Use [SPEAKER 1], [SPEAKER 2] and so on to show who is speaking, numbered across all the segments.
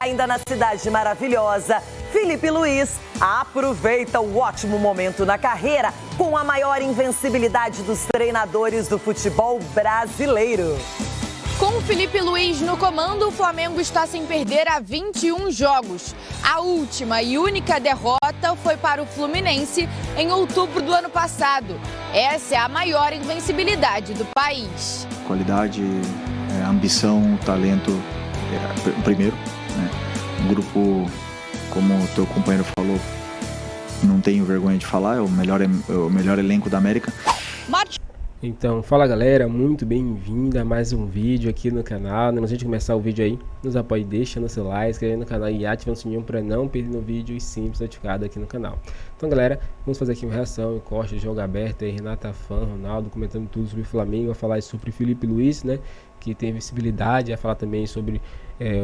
[SPEAKER 1] Ainda na cidade maravilhosa, Filipe Luís aproveita o ótimo momento na carreira com a maior invencibilidade dos treinadores do futebol brasileiro.
[SPEAKER 2] Com o Filipe Luís no comando, o Flamengo está sem perder há 21 jogos. A última e única derrota foi para o Fluminense em outubro do ano passado. Essa é a maior invencibilidade do país.
[SPEAKER 3] Qualidade, ambição, talento, primeiro. Um grupo, como o teu companheiro falou, não tenho vergonha de falar, é o melhor elenco da América.
[SPEAKER 4] Então, fala galera, muito bem-vindo a mais um vídeo aqui no canal. Antes de começar o vídeo aí, nos apoie deixando seu like, inscreve no canal e ativando o sininho para não perder no vídeo e sempre ser notificado aqui no canal. Então galera, vamos fazer aqui uma reação, encosta, jogo aberto aí, Renata Fã, Ronaldo comentando tudo sobre o Flamengo, vai falar sobre Filipe Luís, né, que tem visibilidade, vai falar também sobre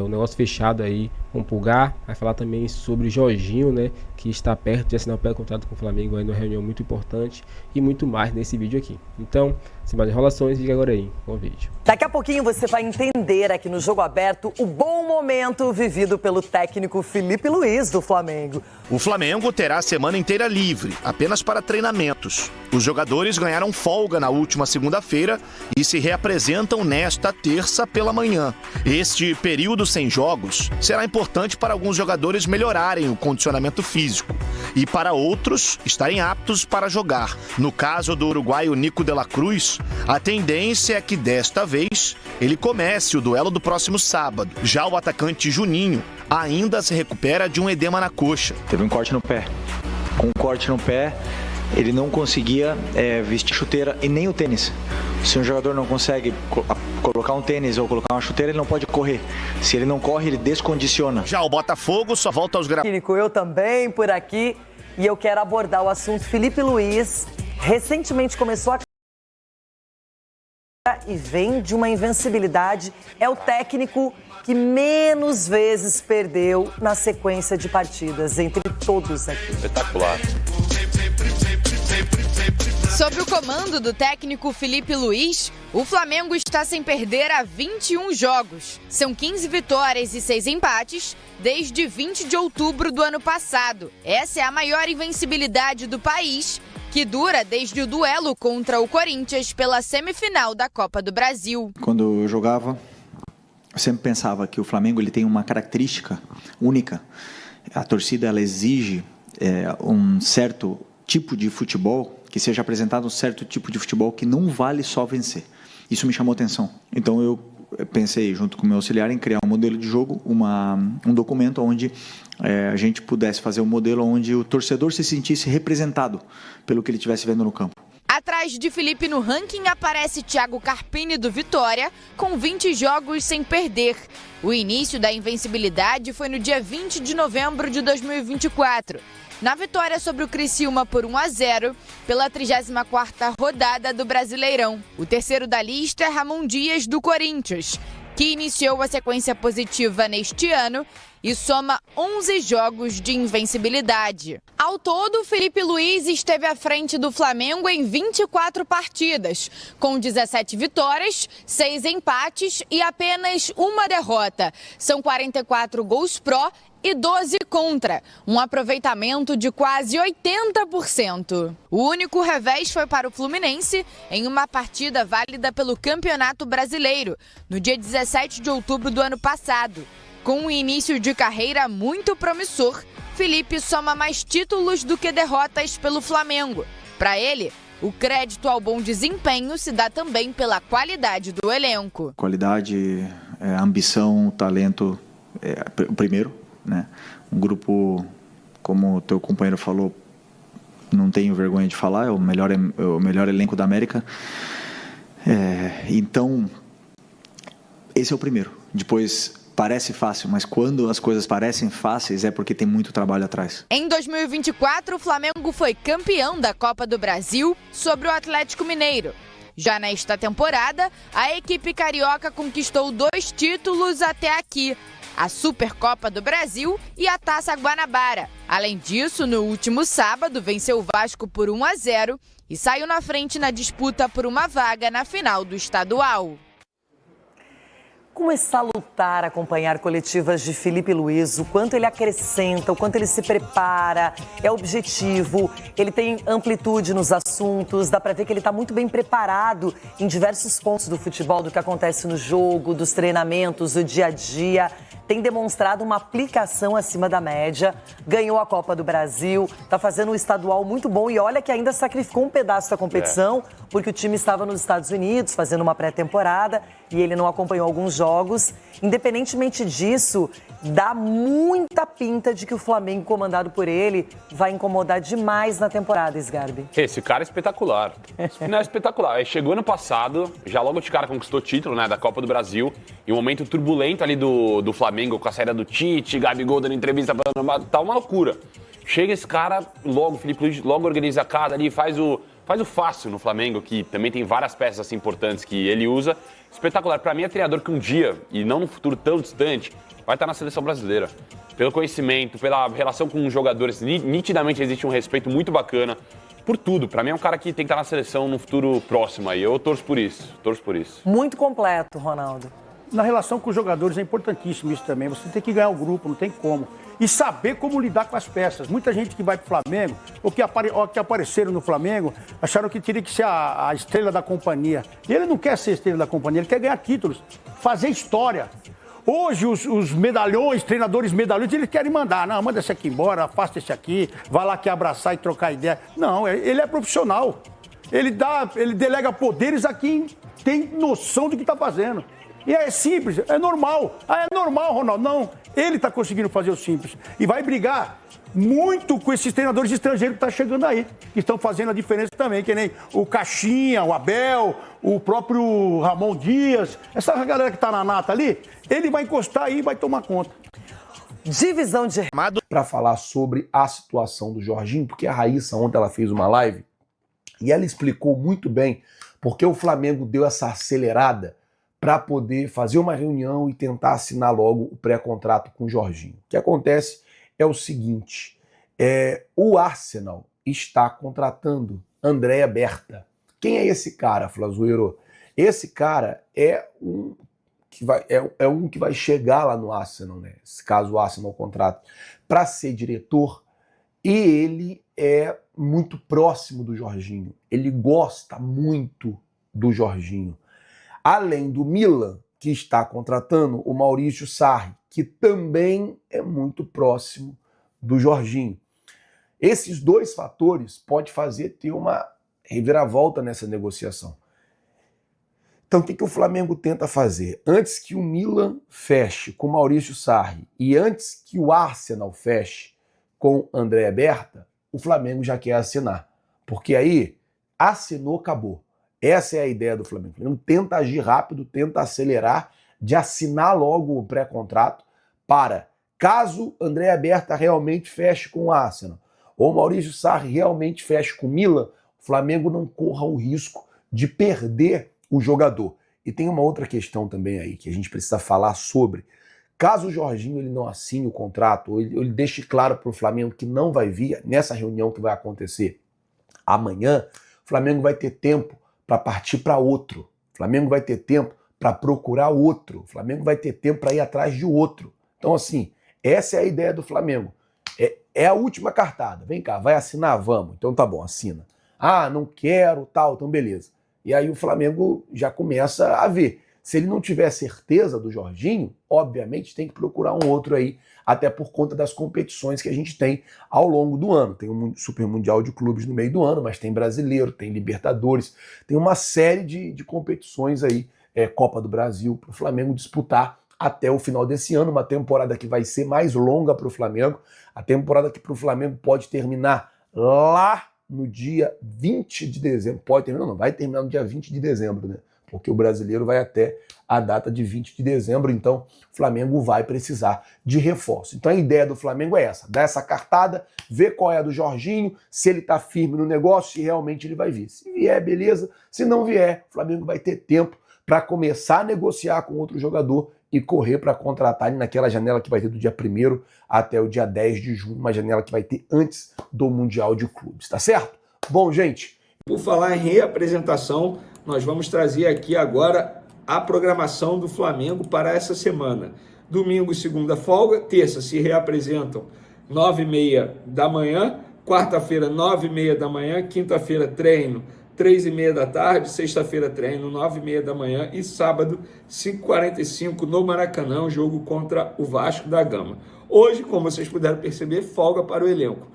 [SPEAKER 4] o negócio fechado aí com o Pulgar, vai falar também sobre Jorginho, né, que está perto de assinar o pré-contrato com o Flamengo aí numa reunião muito importante e muito mais nesse vídeo aqui. Então, sem mais enrolações, fica agora aí com o vídeo.
[SPEAKER 1] Daqui a pouquinho você vai entender aqui no Jogo Aberto o bom momento vivido pelo técnico Filipe Luís do Flamengo.
[SPEAKER 5] O Flamengo terá a semana inteira livre, apenas para treinamentos. Os jogadores ganharam folga na última segunda-feira e se reapresentam nesta terça pela manhã. Este período sem jogos será importante para alguns jogadores melhorarem o condicionamento físico e para outros estarem aptos para jogar. No caso do uruguaio Nico de la Cruz, a tendência é que desta vez ele comece o duelo do próximo sábado. Já o atacante Juninho ainda se recupera de um edema na coxa.
[SPEAKER 3] Teve um corte no pé. Com um corte no pé, ele não conseguia vestir chuteira e nem o tênis. Se um jogador não consegue colocar um tênis ou colocar uma chuteira, ele não pode correr. Se ele não corre, ele descondiciona.
[SPEAKER 5] Já o Botafogo só volta aos gramados.
[SPEAKER 1] Eu também por aqui e eu quero abordar o assunto Filipe Luís. Recentemente começou a e vem de uma invencibilidade. É o técnico que menos vezes perdeu na sequência de partidas entre todos aqui.
[SPEAKER 6] Espetacular.
[SPEAKER 2] Sob o comando do técnico Filipe Luís, o Flamengo está sem perder há 21 jogos. São 15 vitórias e 6 empates desde 20 de outubro do ano passado. Essa é a maior invencibilidade do país, que dura desde o duelo contra o Corinthians pela semifinal da Copa do Brasil.
[SPEAKER 3] Quando eu jogava, eu sempre pensava que o Flamengo ele tem uma característica única. A torcida ela exige um certo tipo de futebol, que seja apresentado um certo tipo de futebol que não vale só vencer. Isso me chamou atenção. Então eu pensei, junto com o meu auxiliar, em criar um modelo de jogo, um documento onde a gente pudesse fazer um modelo onde o torcedor se sentisse representado pelo que ele estivesse vendo no campo.
[SPEAKER 2] Atrás de Filipe no ranking aparece Thiago Carpini do Vitória, com 20 jogos sem perder. O início da invencibilidade foi no dia 20 de novembro de 2024. Na vitória sobre o Criciúma por 1-0, pela 34ª rodada do Brasileirão. O terceiro da lista é Ramon Dias, do Corinthians, que iniciou a sequência positiva neste ano e soma 11 jogos de invencibilidade. Ao todo, Filipe Luís esteve à frente do Flamengo em 24 partidas, com 17 vitórias, 6 empates e apenas uma derrota. São 44 gols pró e 12 contra, um aproveitamento de quase 80%. O único revés foi para o Fluminense em uma partida válida pelo Campeonato Brasileiro, no dia 17 de outubro do ano passado. Com um início de carreira muito promissor, Filipe soma mais títulos do que derrotas pelo Flamengo. Para ele, o crédito ao bom desempenho se dá também pela qualidade do elenco.
[SPEAKER 3] Qualidade, ambição, talento, primeiro. Né? Um grupo, como o teu companheiro falou, não tenho vergonha de falar, é o melhor elenco da América. Então, esse é o primeiro. Depois, parece fácil, mas quando as coisas parecem fáceis é porque tem muito trabalho atrás.
[SPEAKER 2] Em 2024, o Flamengo foi campeão da Copa do Brasil sobre o Atlético Mineiro. Já nesta temporada, a equipe carioca conquistou 2 títulos até aqui: a Supercopa do Brasil e a Taça Guanabara. Além disso, no último sábado, venceu o Vasco por 1-0 e saiu na frente na disputa por uma vaga na final do estadual.
[SPEAKER 1] Como é salutar acompanhar coletivas de Filipe Luiz, o quanto ele acrescenta, o quanto ele se prepara, é objetivo, ele tem amplitude nos assuntos, dá pra ver que ele tá muito bem preparado em diversos pontos do futebol, do que acontece no jogo, dos treinamentos, do dia a dia. Tem demonstrado uma aplicação acima da média, ganhou a Copa do Brasil, tá fazendo um estadual muito bom e olha que ainda sacrificou um pedaço da competição, porque o time estava nos Estados Unidos fazendo uma pré-temporada e ele não acompanhou alguns jogos. Independentemente disso, dá muita pinta de que o Flamengo, comandado por ele, vai incomodar demais na temporada, Sgarbi.
[SPEAKER 6] Esse cara é espetacular. Não é espetacular. Chegou ano passado, já logo de cara conquistou o título, né, da Copa do Brasil, em um momento turbulento ali do Flamengo, com a saída do Tite, Gabigol dando entrevista, tá uma loucura. Chega esse cara, logo, o Filipe Luiz logo organiza a casa ali, faz o fácil no Flamengo, que também tem várias peças assim, importantes que ele usa. Espetacular. Pra mim é treinador que um dia, e não num futuro tão distante, vai estar na seleção brasileira. Pelo conhecimento, pela relação com os jogadores, nitidamente existe um respeito muito bacana. Por tudo. Pra mim é um cara que tem que estar na seleção no futuro próximo aí. Eu torço por isso.
[SPEAKER 1] Muito completo, Ronaldo.
[SPEAKER 7] Na relação com os jogadores é importantíssimo isso também. Você tem que ganhar o grupo, não tem como. E saber como lidar com as peças. Muita gente que vai pro Flamengo, ou que apareceram no Flamengo, acharam que teria que ser a estrela da companhia. E ele não quer ser a estrela da companhia, ele quer ganhar títulos, fazer história. Hoje os medalhões, treinadores medalhões, eles querem mandar. Não, manda esse aqui embora, afasta esse aqui, vai lá que abraçar e trocar ideia. Não, ele é profissional. Ele delega poderes a quem tem noção do que está fazendo. E é simples, é normal. Ah, é normal, Ronaldo. Não, ele está conseguindo fazer o simples. E vai brigar muito com esses treinadores estrangeiros que estão chegando aí, que estão fazendo a diferença também, que nem o Caixinha, o Abel, o próprio Ramon Dias. Essa galera que está na nata ali, ele vai encostar aí e vai tomar conta.
[SPEAKER 1] Divisão de...
[SPEAKER 8] Para falar sobre a situação do Jorginho, porque a Raíssa ontem ela fez uma live e ela explicou muito bem porque o Flamengo deu essa acelerada para poder fazer uma reunião e tentar assinar logo o pré-contrato com o Jorginho. O que acontece é o seguinte, o Arsenal está contratando Andréa Berta. Quem é esse cara, Flazoeiro? Esse cara é um que vai chegar lá no Arsenal, né? Caso o Arsenal contrate, para ser diretor, e ele é muito próximo do Jorginho. Ele gosta muito do Jorginho. Além do Milan, que está contratando o Maurício Sarri, que também é muito próximo do Jorginho. Esses dois fatores podem fazer ter uma reviravolta nessa negociação. Então, o que o Flamengo tenta fazer? Antes que o Milan feche com o Maurício Sarri e antes que o Arsenal feche com Andréa Berta, o Flamengo já quer assinar. Porque aí, assinou, acabou. Essa é a ideia do Flamengo. O Flamengo tenta agir rápido, tenta acelerar, de assinar logo o pré-contrato para, caso Andréa Berta realmente feche com o Arsenal, ou Maurício Sarri realmente feche com o Milan, o Flamengo não corra o risco de perder o jogador. E tem uma outra questão também aí que a gente precisa falar sobre. Caso o Jorginho ele não assine o contrato, ou ele deixe claro para o Flamengo que não vai vir, nessa reunião que vai acontecer amanhã, o Flamengo vai ter tempo para partir para outro. O Flamengo vai ter tempo para procurar outro. O Flamengo vai ter tempo para ir atrás de outro. Então, assim, essa é a ideia do Flamengo. É a última cartada. Vem cá, vai assinar? Vamos. Então tá bom, assina. Ah, não quero, tal, então beleza. E aí o Flamengo já começa a ver. Se ele não tiver certeza do Jorginho, obviamente tem que procurar um outro aí, até por conta das competições que a gente tem ao longo do ano. Tem um Super Mundial de Clubes no meio do ano, mas tem Brasileiro, tem Libertadores, tem uma série de competições aí, Copa do Brasil, para o Flamengo disputar até o final desse ano, uma temporada que vai ser mais longa para o Flamengo, a temporada que para o Flamengo pode terminar lá no dia 20 de dezembro. Pode terminar, não, vai terminar no dia 20 de dezembro, né? Porque o Brasileiro vai até a data de 20 de dezembro, então o Flamengo vai precisar de reforço. Então a ideia do Flamengo é essa, dar essa cartada, ver qual é a do Jorginho, se ele tá firme no negócio, se realmente ele vai vir. Se vier, beleza. Se não vier, o Flamengo vai ter tempo para começar a negociar com outro jogador e correr para contratar ele naquela janela que vai ter do dia 1º até o dia 10 de junho, uma janela que vai ter antes do Mundial de Clubes, tá certo? Bom, gente,
[SPEAKER 9] por falar em reapresentação, nós vamos trazer aqui agora a programação do Flamengo para essa semana. Domingo e segunda folga, terça se reapresentam 9h30 da manhã, quarta-feira 9h30 da manhã, quinta-feira treino 3h30 da tarde, sexta-feira treino 9h30 da manhã e sábado 5h45 no Maracanã, jogo contra o Vasco da Gama. Hoje, como vocês puderam perceber, folga para o elenco,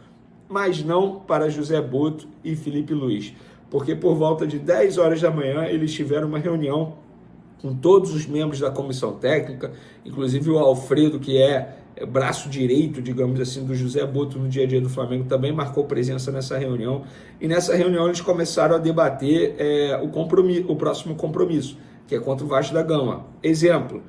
[SPEAKER 9] mas não para José Boto e Filipe Luiz, porque por volta de 10 horas da manhã eles tiveram uma reunião com todos os membros da comissão técnica, inclusive o Alfredo, que é braço direito, digamos assim, do José Boto no dia a dia do Flamengo, também marcou presença nessa reunião, e nessa reunião eles começaram a debater o próximo compromisso, que é contra o Vasco da Gama. Exemplo,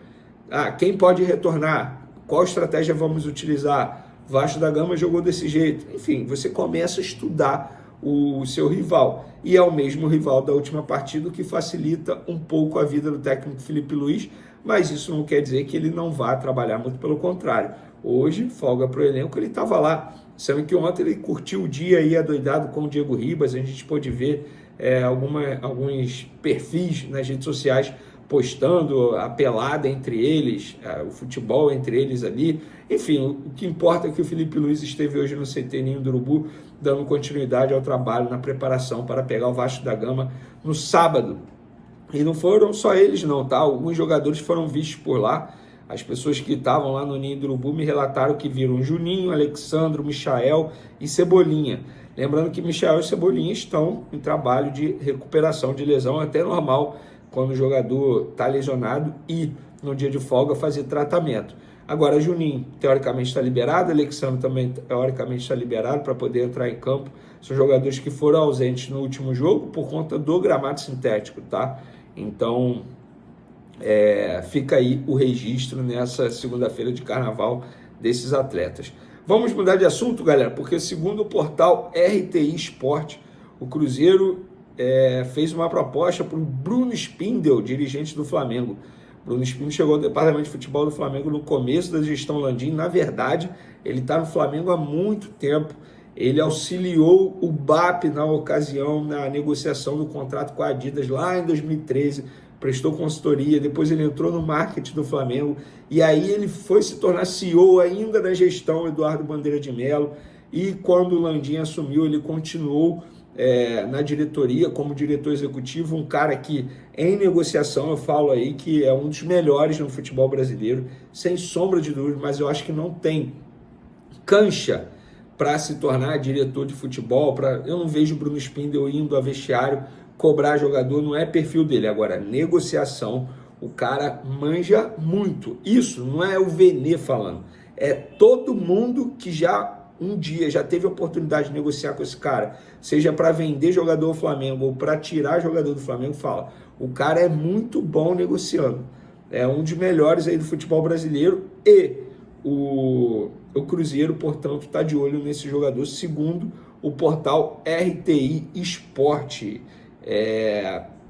[SPEAKER 9] quem pode retornar? Qual estratégia vamos utilizar? O Vasco da Gama jogou desse jeito. Enfim, você começa a estudar o seu rival, e é o mesmo rival da última partida, o que facilita um pouco a vida do técnico Filipe Luiz, mas isso não quer dizer que ele não vá trabalhar, muito pelo contrário. Hoje, folga para o elenco, ele estava lá, sendo que ontem ele curtiu o dia aí adoidado com o Diego Ribas. A gente pôde ver alguns perfis nas redes sociais postando a pelada entre eles, o futebol entre eles ali. Enfim, o que importa é que o Filipe Luiz esteve hoje no CT Ninho do Urubu, dando continuidade ao trabalho na preparação para pegar o Vasco da Gama no sábado. E não foram só eles não, tá? Alguns jogadores foram vistos por lá. As pessoas que estavam lá no Ninho do Urubu me relataram que viram Juninho, Alexandro, Michael e Cebolinha. Lembrando que Michael e Cebolinha estão em trabalho de recuperação de lesão, até normal quando o jogador está lesionado e no dia de folga fazer tratamento. Agora, Juninho, teoricamente, está liberado, Alexandre também, teoricamente, está liberado para poder entrar em campo. São jogadores que foram ausentes no último jogo por conta do gramado sintético, tá? Então, fica aí o registro nessa segunda-feira de carnaval desses atletas. Vamos mudar de assunto, galera, porque segundo o portal RTI Sport, o Cruzeiro fez uma proposta para o Bruno Spindel, dirigente do Flamengo. Bruno Spindel chegou ao departamento de futebol do Flamengo no começo da gestão Landim. Na verdade, ele está no Flamengo há muito tempo. Ele auxiliou o BAP na ocasião, na negociação do contrato com a Adidas lá em 2013, prestou consultoria, depois ele entrou no marketing do Flamengo, e aí ele foi se tornar CEO ainda da gestão Eduardo Bandeira de Mello, e quando o Landim assumiu, ele continuou na diretoria como diretor executivo, um cara que em negociação, eu falo aí que é um dos melhores no futebol brasileiro, sem sombra de dúvida, mas eu acho que não tem cancha para se tornar diretor de futebol. Eu não vejo o Bruno Spindel indo a vestiário cobrar jogador, não é perfil dele. Agora, negociação, o cara manja muito. Isso não é o Vene falando, é todo mundo que um dia já teve a oportunidade de negociar com esse cara, seja para vender jogador do Flamengo ou para tirar jogador do Flamengo, fala, o cara é muito bom negociando, é um dos melhores aí do futebol brasileiro, e o Cruzeiro, portanto, está de olho nesse jogador, segundo o portal RTI Sport.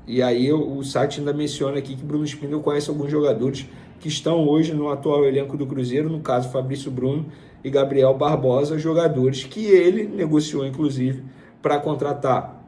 [SPEAKER 9] E aí o site ainda menciona aqui que Bruno Spindel conhece alguns jogadores que estão hoje no atual elenco do Cruzeiro, no caso Fabrício Bruno e Gabriel Barbosa, jogadores que ele negociou, inclusive, para contratar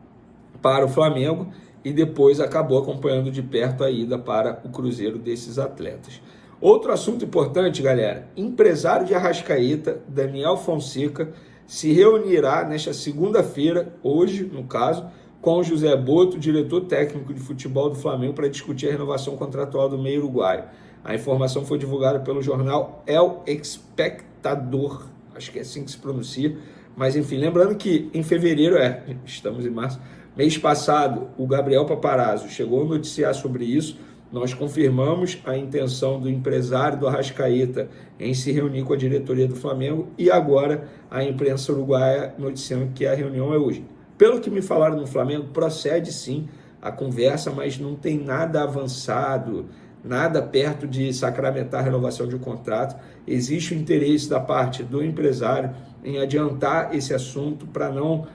[SPEAKER 9] para o Flamengo, e depois acabou acompanhando de perto a ida para o Cruzeiro desses atletas. Outro assunto importante, galera, empresário de Arrascaeta, Daniel Fonseca, se reunirá nesta segunda-feira, hoje, no caso, com o José Boto, diretor técnico de futebol do Flamengo, para discutir a renovação contratual do meio uruguaio. A informação foi divulgada pelo jornal El Espectador, acho que é assim que se pronuncia, mas enfim, lembrando que em fevereiro, estamos em março, mês passado, o Gabriel Paparazzo chegou a noticiar sobre isso. Nós confirmamos a intenção do empresário do Arrascaeta em se reunir com a diretoria do Flamengo, e agora a imprensa uruguaia noticiando que a reunião é hoje. Pelo que me falaram no Flamengo, procede sim a conversa, mas não tem nada avançado, nada perto de sacramentar a renovação de um contrato. Existe o interesse da parte do empresário em adiantar esse assunto para não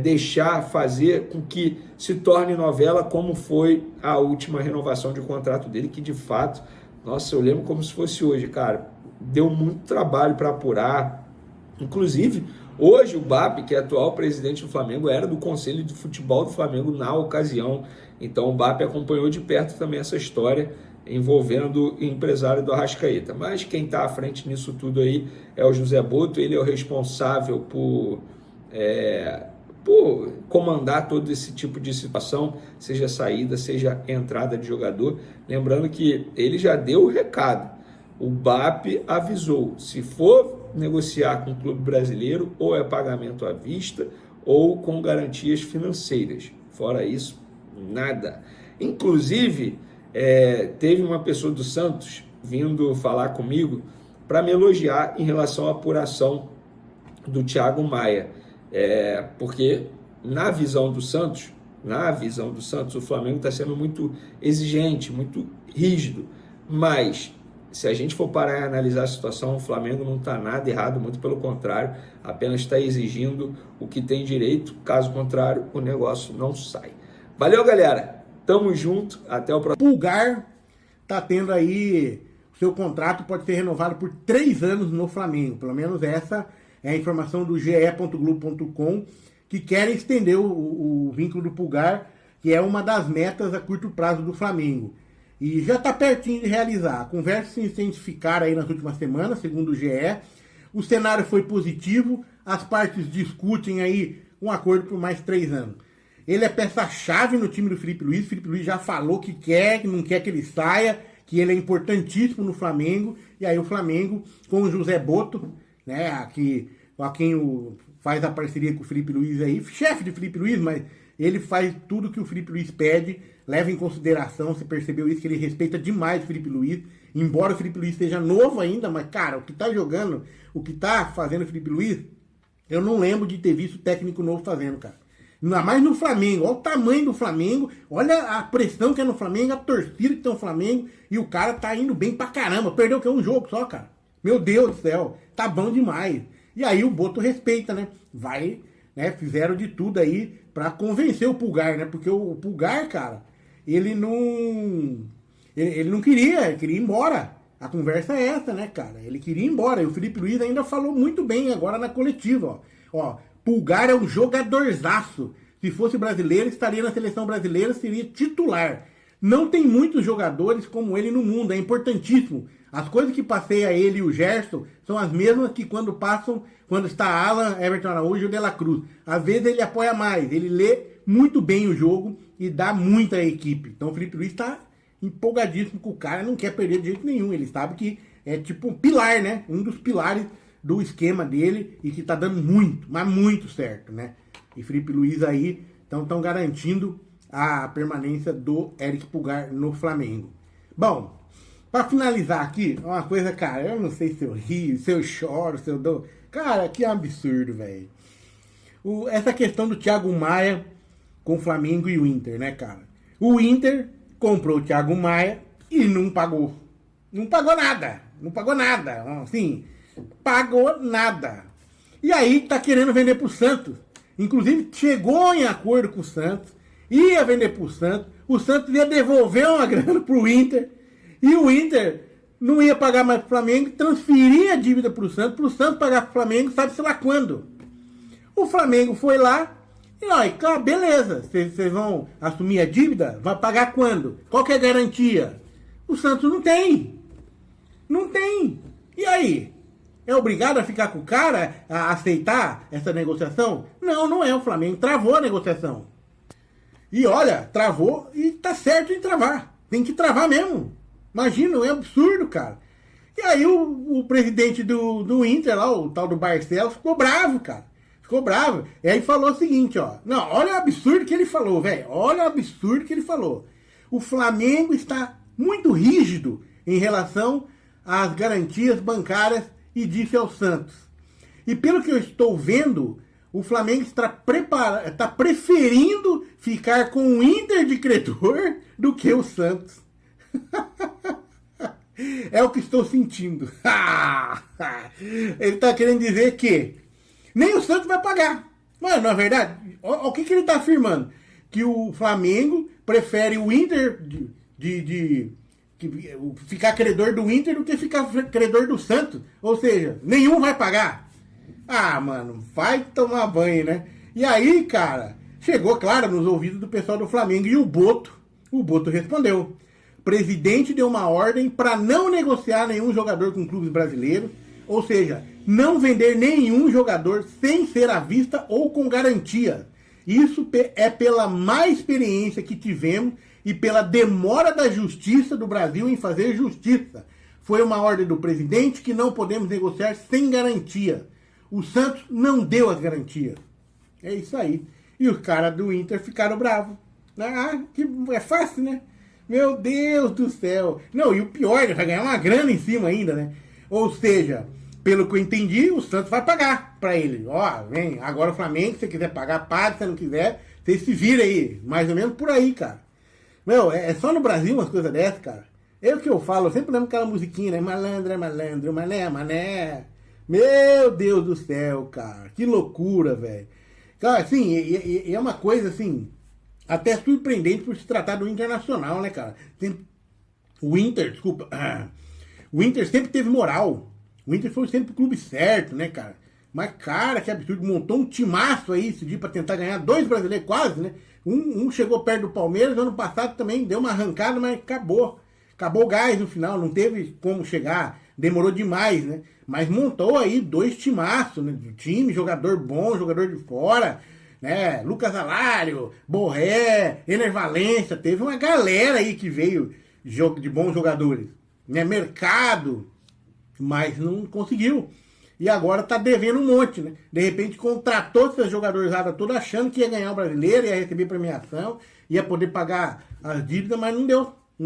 [SPEAKER 9] deixar fazer com que se torne novela, como foi a última renovação de contrato dele, que de fato, nossa, eu lembro como se fosse hoje, cara, deu muito trabalho para apurar. Inclusive, Hoje o BAP, que é atual presidente do Flamengo, era do Conselho de Futebol do Flamengo na ocasião. Então o BAP acompanhou de perto também essa história envolvendo o empresário do Arrascaeta. Mas quem está à frente nisso tudo aí é o José Boto. Ele é o responsável por comandar todo esse tipo de situação, seja saída, seja entrada de jogador. Lembrando que ele já deu o recado. O BAP avisou, se for negociar com o clube brasileiro, ou é pagamento à vista, ou com garantias financeiras. Fora isso, nada. Inclusive, teve uma pessoa do Santos vindo falar comigo para me elogiar em relação à apuração do Thiago Maia. Porque na visão do Santos, o Flamengo está sendo muito exigente, muito rígido. Mas, se a gente for parar e analisar a situação, o Flamengo não está nada errado, muito pelo contrário, apenas está exigindo o que tem direito, caso contrário, o negócio não sai. Valeu, galera! Tamo junto, até o próximo.
[SPEAKER 10] Pulgar tá tendo aí, o seu contrato pode ser renovado por 3 anos no Flamengo, pelo menos essa é a informação do ge.globo.com, que querem estender o vínculo do Pulgar, que é uma das metas a curto prazo do Flamengo. E já está pertinho de realizar. Conversas se intensificaram aí nas últimas semanas, segundo o GE. O cenário foi positivo, as partes discutem aí um acordo por mais 3 anos. Ele é peça-chave no time do Felipe Luiz. O Felipe Luiz já falou que não quer que ele saia, que ele é importantíssimo no Flamengo. E aí o Flamengo, com o José Boto, né, a quem faz a parceria com o Felipe Luiz aí, chefe de Felipe Luiz, mas ele faz tudo que o Felipe Luiz pede, leva em consideração, você percebeu isso, que ele respeita demais o Felipe Luiz, embora o Felipe Luiz esteja novo ainda, mas, cara, o que tá jogando, o que tá fazendo o Felipe Luiz, eu não lembro de ter visto técnico novo fazendo, cara. Ainda mais no Flamengo, olha o tamanho do Flamengo, olha a pressão que é no Flamengo, a torcida que tem no Flamengo, e o cara tá indo bem pra caramba, perdeu que é um jogo só, cara. Meu Deus do céu, tá bom demais. E aí o Boto respeita, né? Fizeram de tudo aí pra convencer o Pulgar, né? Porque o Pulgar, cara, ele não queria, ele queria ir embora. A conversa é essa, né, cara? Ele queria ir embora. E o Felipe Luiz ainda falou muito bem agora na coletiva, ó. Pulgar é um jogadorzaço. Se fosse brasileiro, estaria na seleção brasileira, seria titular. Não tem muitos jogadores como ele no mundo, é importantíssimo. As coisas que passei a ele e o Gerson são as mesmas que quando está Alan, Everton Araújo e o De La Cruz. Às vezes ele apoia mais, ele lê muito bem o jogo e dá muito à equipe. Então o Felipe Luiz está empolgadíssimo com o cara, não quer perder de jeito nenhum. Ele sabe que é tipo um pilar, né? Um dos pilares do esquema dele e que está dando muito, mas muito certo, né? E Felipe Luiz aí estão garantindo a permanência do Eric Pulgar no Flamengo. Bom, para finalizar aqui, uma coisa, cara, eu não sei se eu rio, se eu choro, se eu dou... Cara, que absurdo, velho. Essa questão do Thiago Maia com o Flamengo e o Inter, né, cara? O Inter comprou o Thiago Maia e não pagou. Não pagou nada. Não pagou nada. Assim, pagou nada. E aí tá querendo vender pro Santos. Inclusive, chegou em acordo com o Santos, ia vender pro Santos, o Santos ia devolver uma grana pro Inter, e o Inter não ia pagar mais pro Flamengo, transferia a dívida pro Santos pagar pro Flamengo, sabe-se lá quando. O Flamengo foi lá, e ó, beleza, vocês vão assumir a dívida? Vai pagar quando? Qual que é a garantia? O Santos não tem. Não tem. E aí? É obrigado a ficar com o cara, a aceitar essa negociação? Não, não é. O Flamengo travou a negociação. E olha, travou e tá certo em travar. Tem que travar mesmo. Imagina, é absurdo, cara. E aí o presidente do Inter lá, o tal do Barcelos, ficou bravo, cara. Ficou bravo. E aí falou o seguinte, ó. Não, olha o absurdo que ele falou, velho. Olha o absurdo que ele falou. O Flamengo está muito rígido em relação às garantias bancárias e disse ao Santos. E pelo que eu estou vendo, o Flamengo está preferindo ficar com o Inter de credor do que o Santos. É o que estou sentindo. Ele está querendo dizer que nem o Santos vai pagar. Mas, na verdade, o que ele está afirmando? Que o Flamengo prefere o Inter ficar credor do Inter do que ficar credor do Santos. Ou seja, nenhum vai pagar. Ah, mano, vai tomar banho, né? E aí, cara, chegou, claro, nos ouvidos do pessoal do Flamengo e o Boto respondeu. O presidente deu uma ordem para não negociar nenhum jogador com clubes brasileiros, ou seja, não vender nenhum jogador sem ser à vista ou com garantia. Isso é pela má experiência que tivemos e pela demora da justiça do Brasil em fazer justiça. Foi uma ordem do presidente que não podemos negociar sem garantia. O Santos não deu as garantias. É isso aí. E os caras do Inter ficaram bravos. Ah, que é fácil, né? Meu Deus do céu. Não, e o pior, ele vai ganhar uma grana em cima ainda, né? Ou seja, pelo que eu entendi, o Santos vai pagar pra ele. Ó, vem, agora o Flamengo, se você quiser pagar, paga. Se não quiser, você se vira aí. Mais ou menos por aí, cara. Meu, é só no Brasil umas coisas dessas, cara. É o que eu falo, eu sempre lembro aquela musiquinha, né? Malandro é malandro, mané é mané. Meu Deus do céu, cara. Que loucura, velho. Cara, assim, é uma coisa, assim, até surpreendente por se tratar do Internacional, né, cara? O Inter sempre teve moral. O Inter foi sempre o clube certo, né, cara? Mas, cara, que absurdo. Montou um timaço aí esse dia pra tentar ganhar 2 brasileiros, quase, né? Um chegou perto do Palmeiras, ano passado também deu uma arrancada, mas acabou. Acabou o gás no final, não teve como chegar. Demorou demais, né? Mas montou aí 2 timaços, né? Time, jogador bom, jogador de fora, né? Lucas Alário, Borré, Ener Valencia. Teve uma galera aí que veio de bons jogadores, né? Mercado, mas não conseguiu. E agora tá devendo um monte, né? De repente contratou esses jogadores todos achando que ia ganhar o brasileiro, ia receber premiação, ia poder pagar as dívidas, mas não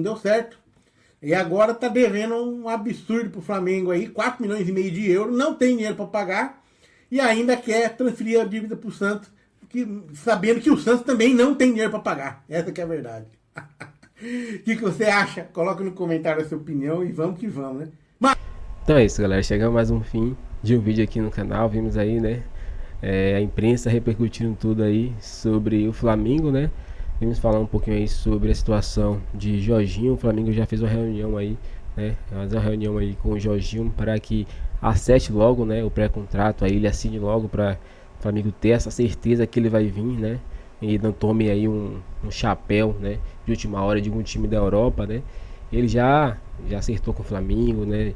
[SPEAKER 10] deu certo. E agora tá devendo um absurdo pro Flamengo aí, 4,5 milhões de euros, não tem dinheiro para pagar e ainda quer transferir a dívida pro Santos, sabendo que o Santos também não tem dinheiro para pagar. Essa que é a verdade. O que você acha? Coloca no comentário a sua opinião e vamos que vamos, né?
[SPEAKER 4] Então é isso, galera, chegamos mais um fim de um vídeo aqui no canal. Vimos aí, né, a imprensa repercutindo tudo aí sobre o Flamengo, né. Vamos falar um pouquinho aí sobre a situação de Jorginho. O Flamengo já fez uma reunião aí, né, com o Jorginho para que acerte logo, né, o pré-contrato aí, ele assine logo para o Flamengo ter essa certeza que ele vai vir, né, e não tome aí um chapéu, né, de última hora de algum time da Europa, né. Ele já acertou com o Flamengo, né,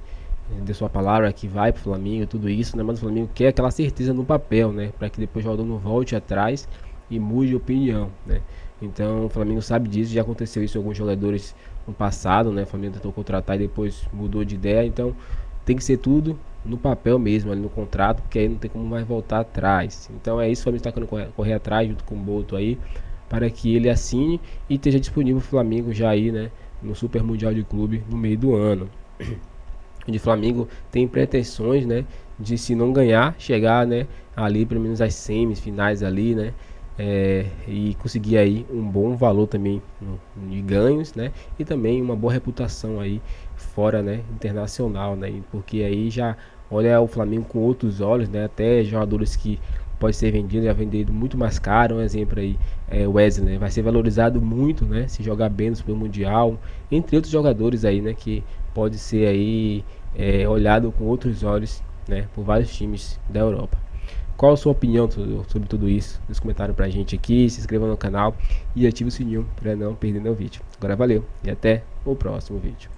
[SPEAKER 4] deu sua palavra que vai pro Flamengo, tudo isso, né, mas o Flamengo quer aquela certeza no papel, né, para que depois o jogador não volte atrás e mude de opinião, né. Então o Flamengo sabe disso, já aconteceu isso com alguns jogadores no passado, né? O Flamengo tentou contratar e depois mudou de ideia, então tem que ser tudo no papel mesmo, ali no contrato, porque aí não tem como mais voltar atrás. Então é isso, o Flamengo está querendo correr atrás junto com o Boto aí, para que ele assine e esteja disponível o Flamengo já aí, né, no Super Mundial de Clube no meio do ano. Onde o Flamengo tem pretensões, né, de, se não ganhar, chegar, né, ali pelo menos às semifinais ali, né, e conseguir aí um bom valor também de ganhos, né, e também uma boa reputação aí fora, né, internacional, né, porque aí já olha o Flamengo com outros olhos, né, até jogadores que pode ser vendido, já vendido muito mais caro. Um exemplo aí é o Wesley, né, vai ser valorizado muito, né, se jogar bem no Super Mundial, entre outros jogadores aí, né, que pode ser aí olhado com outros olhos, né, por vários times da Europa. Qual a sua opinião sobre tudo isso? Nos comentários pra gente aqui, se inscreva no canal e ative o sininho para não perder nenhum vídeo. Agora valeu e até o próximo vídeo.